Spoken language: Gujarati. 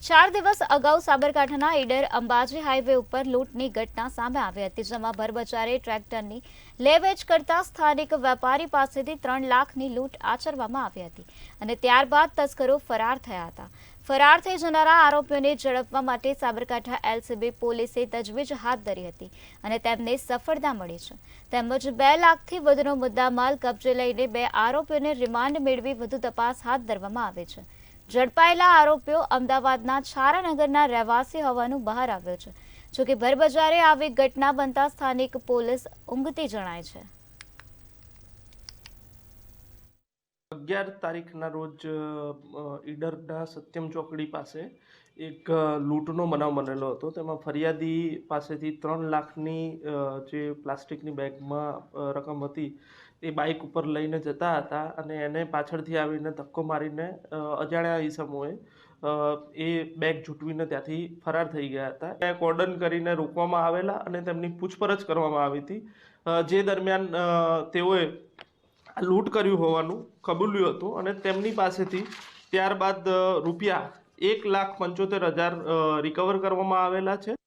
4 દિવસ અગાઉ સાબરકાંઠાના ઈડર અંબાજી હાઈવે ઉપર લૂંટની ઘટના સામે આવી હતી, જેમાં ભરબજારે ટ્રેક્ટરની લે વેચ કરતા સ્થાનિક વેપારી પાસેથી 3 લાખની લૂંટ આચરવામાં આવી હતી અને ત્યારબાદ તસ્કરો ફરાર થયા હતા. ફરાર થઈ જનારા આરોપીઓને ઝડપવા માટે સાબરકાંઠા એલસીબી પોલીસે તજવીજ હાથ ધરી હતી અને તેમને સફળતા મળી છે. તેમજ 2 લાખથી વધુનો મુદ્દામાલ કબજે લઈને 2 આરોપીઓને રિમાન્ડ મેળવી વધુ તપાસ હાથ ધરવામાં આવી છે. ઝડપાયેલા આરોપીઓ અમદાવાદના છારાનગરના રહેવાસી હોવાનું બહાર આવ્યું છે. જોકે ભરબજારે આવી ઘટના બનતા સ્થાનિક પોલીસ ઊંઘતી જણાય છે. 11 તારીખના રોજ ઈડરના સત્યમ ચોકડી પાસે એક લૂંટનો બનાવ બનેલો હતો. તેમાં ફરિયાદી પાસેથી 3 લાખની જે પ્લાસ્ટિકની બેગમાં રકમ હતી એ બાઇક ઉપર લઈને જતા હતા અને એને પાછળથી આવીને ધક્કો મારીને અજાણ્યા ઈસમોએ એ બેગ ઝૂંટવીને ત્યાંથી ફરાર થઈ ગયા હતા. કોર્ડન કરીને રોકવામાં આવેલા અને તેમની પૂછપરછ કરવામાં આવી હતી, જે દરમિયાન તેઓએ લૂંટ કર્યું હોવાનું કબૂલ્યું હતું અને તેમની પાસેથી ત્યારબાદ રૂપિયા 1,75,000 રિકવર કરવામાં આવેલા છે.